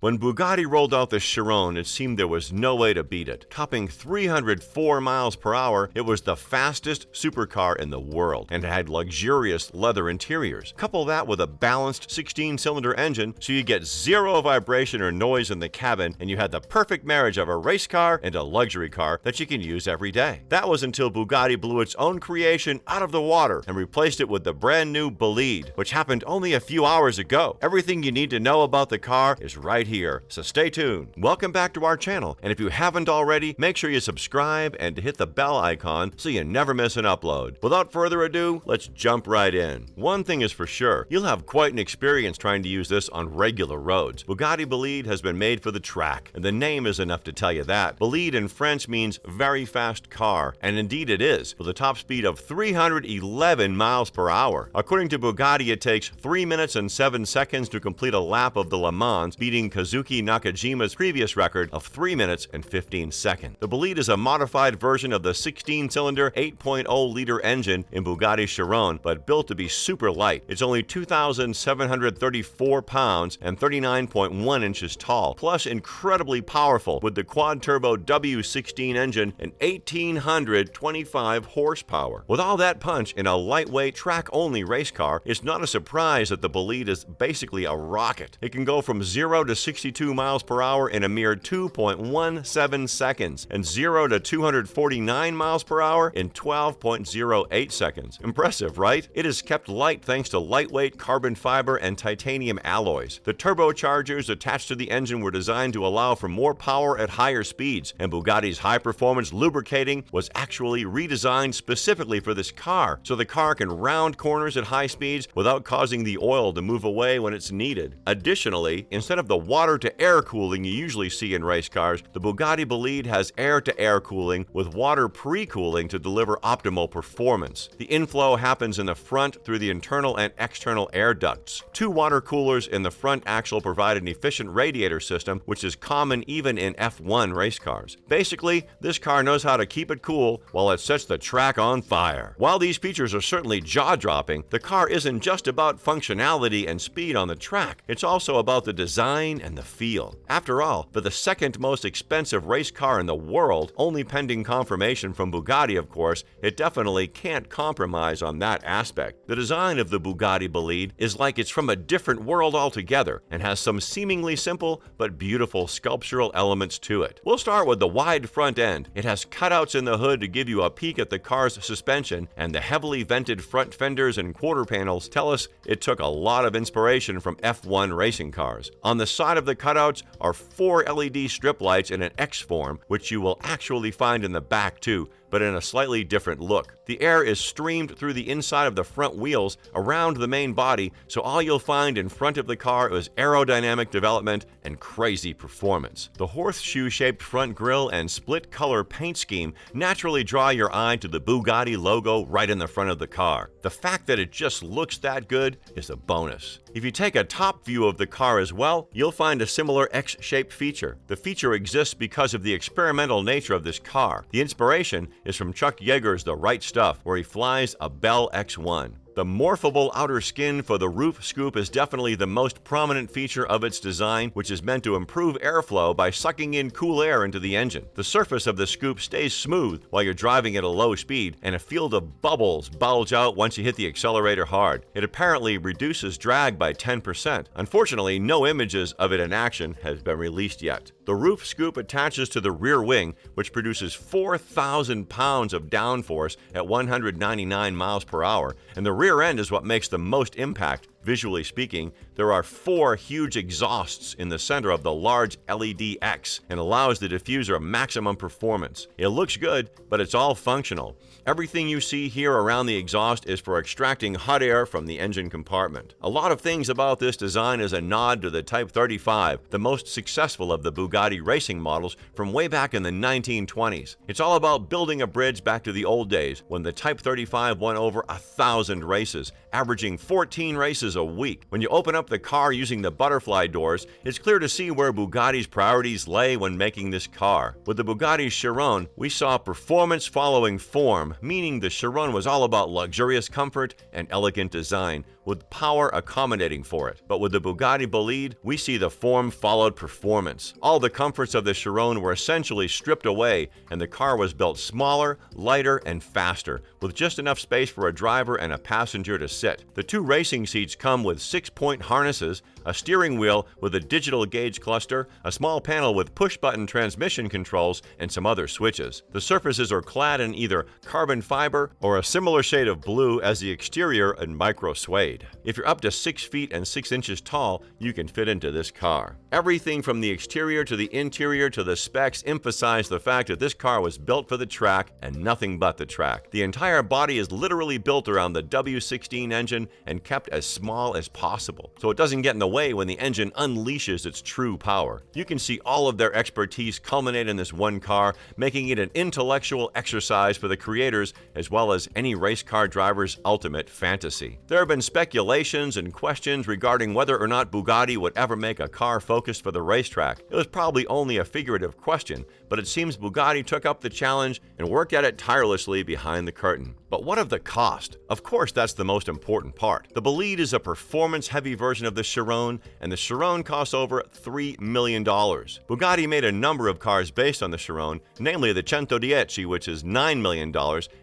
When Bugatti rolled out the Chiron, it seemed there was no way to beat it. Topping 304 miles per hour, it was the fastest supercar in the world and had luxurious leather interiors. Couple that with a balanced 16-cylinder engine so you get zero vibration or noise in the cabin, and you had the perfect marriage of a race car and a luxury car that you can use every day. That was until Bugatti blew its own creation out of the water and replaced it with the brand new Bolide, which happened only a few hours ago. Everything you need to know about the car is right here, so stay tuned. Welcome back to our channel, and if you haven't already, make sure you subscribe and hit the bell icon so you never miss an upload. Without further ado, let's jump right in. One thing is for sure, you'll have quite an experience trying to use this on regular roads. Bugatti Bolide has been made for the track, and the name is enough to tell you that. Bolide in French means very fast car, and indeed it is, with a top speed of 311 miles per hour. According to Bugatti, it takes 3 minutes and 7 seconds to complete a lap of the Le Mans, beating Kazuki Nakajima's previous record of 3 minutes and 15 seconds. The Bolide is a modified version of the 16-cylinder 8.0-liter engine in Bugatti Chiron, but built to be super light. It's only 2,734 pounds and 39.1 inches tall, plus incredibly powerful with the quad-turbo W16 engine and 1,825 horsepower. With all that punch in a lightweight, track-only race car, it's not a surprise that the Bolide is basically a rocket. It can go from 0 to 62 miles per hour in a mere 2.17 seconds and 0 to 249 miles per hour in 12.08 seconds. Impressive, right? It is kept light thanks to lightweight carbon fiber and titanium alloys. The turbochargers attached to the engine were designed to allow for more power at higher speeds, and Bugatti's high-performance lubricating was actually redesigned specifically for this car, so the car can round corners at high speeds without causing the oil to move away when it's needed. Additionally, instead of the water-to-air cooling you usually see in race cars, the Bugatti Bolide has air-to-air cooling with water pre-cooling to deliver optimal performance. The inflow happens in the front through the internal and external air ducts. 2 water coolers in the front axle provide an efficient radiator system, which is common even in F1 race cars. Basically, this car knows how to keep it cool while it sets the track on fire. While these features are certainly jaw-dropping, the car isn't just about functionality and speed on the track. It's also about the design and the feel. After all, for the second most expensive race car in the world, only pending confirmation from Bugatti of course, it definitely can't compromise on that aspect. The design of the Bugatti Bolide is like it's from a different world altogether and has some seemingly simple but beautiful sculptural elements to it. We'll start with the wide front end. It has cutouts in the hood to give you a peek at the car's suspension, and the heavily vented front fenders and quarter panels tell us it took a lot of inspiration from F1 racing cars. On the side of the cutouts are 4 LED strip lights in an X form, which you will actually find in the back too, but in a slightly different look. The air is streamed through the inside of the front wheels around the main body, so all you'll find in front of the car is aerodynamic development and crazy performance. The horseshoe-shaped front grille and split-color paint scheme naturally draw your eye to the Bugatti logo right in the front of the car. The fact that it just looks that good is a bonus. If you take a top view of the car as well, you'll find a similar X-shaped feature. The feature exists because of the experimental nature of this car. The inspiration is from Chuck Yeager's The Right Stuff, where he flies a Bell X1. The morphable outer skin for the roof scoop is definitely the most prominent feature of its design, which is meant to improve airflow by sucking in cool air into the engine. The surface of the scoop stays smooth while you're driving at a low speed, and a field of bubbles bulge out once you hit the accelerator hard. It apparently reduces drag by 10%. Unfortunately, no images of it in action has been released yet. The roof scoop attaches to the rear wing, which produces 4,000 pounds of downforce at 199 miles per hour, and the rear end is what makes the most impact. Visually speaking, there are 4 huge exhausts in the center of the large LED X and allows the diffuser maximum performance. It looks good, but it's all functional. Everything you see here around the exhaust is for extracting hot air from the engine compartment. A lot of things about this design is a nod to the Type 35, the most successful of the Bugatti racing models from way back in the 1920s. It's all about building a bridge back to the old days when the Type 35 won over 1,000 races, averaging 14 races a week. When you open up the car using the butterfly doors, it's clear to see where Bugatti's priorities lay when making this car. With the Bugatti Chiron, we saw performance following form, meaning the Chiron was all about luxurious comfort and elegant design, with power accommodating for it. But with the Bugatti Bolide, we see the form followed performance. All the comforts of the Chiron were essentially stripped away, and the car was built smaller, lighter, and faster, with just enough space for a driver and a passenger to sit. The two racing seats come with 6-point harnesses, a steering wheel with a digital gauge cluster, a small panel with push-button transmission controls, and some other switches. The surfaces are clad in either carbon fiber or a similar shade of blue as the exterior in micro suede. If you're up to 6 feet and 6 inches tall, you can fit into this car. Everything from the exterior to the interior to the specs emphasize the fact that this car was built for the track and nothing but the track. The entire body is literally built around the W16 engine and kept as small as possible, so it doesn't get in the way when the engine unleashes its true power. You can see all of their expertise culminate in this one car, making it an intellectual exercise for the creators as well as any race car driver's ultimate fantasy. There have been speculations and questions regarding whether or not Bugatti would ever make a car focused for the racetrack. It was probably only a figurative question, but it seems Bugatti took up the challenge and worked at it tirelessly behind the curtain. But what of the cost? Of course, that's the most important part. The Bolide is a performance-heavy version of the Chiron, and the Chiron costs over $3 million. Bugatti made a number of cars based on the Chiron, namely the 110, which is $9 million,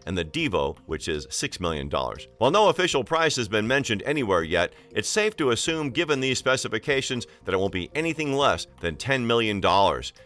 and the Divo, which is $6 million. While no official price has been mentioned anywhere yet, it's safe to assume, given these specifications, that it won't be anything less than $10 million,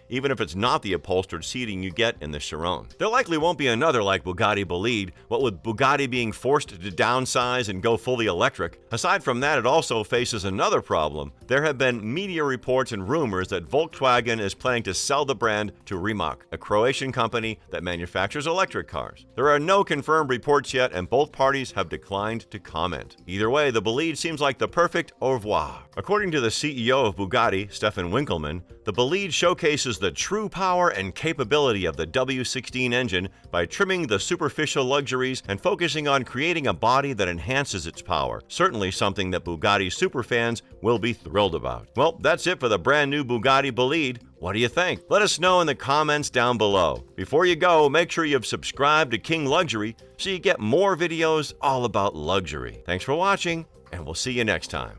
even if it's not the upholstered seating you get in the Chiron. There likely won't be another like Bugatti Bolide, what with Bugatti being forced to downsize and go fully electric. Aside from that, it also faces another problem. There have been media reports and rumors that Volkswagen is planning to sell the brand to Rimac, a Croatian company that manufactures electric cars. There are no confirmed reports yet, and both parties have declined to comment. Either way, the Bolide seems like the perfect au revoir. According to the CEO of Bugatti, Stefan Winkelmann, the Bolide showcases the true power and capability of the W16 engine by trimming the superficial luxuries and focusing on creating a body that enhances its power. Certainly something that Bugatti superfans will be thrilled about. Well, that's it for the brand new Bugatti Bolide. What do you think? Let us know in the comments down below. Before you go, make sure you've subscribed to King Luxury so you get more videos all about luxury. Thanks for watching, and we'll see you next time.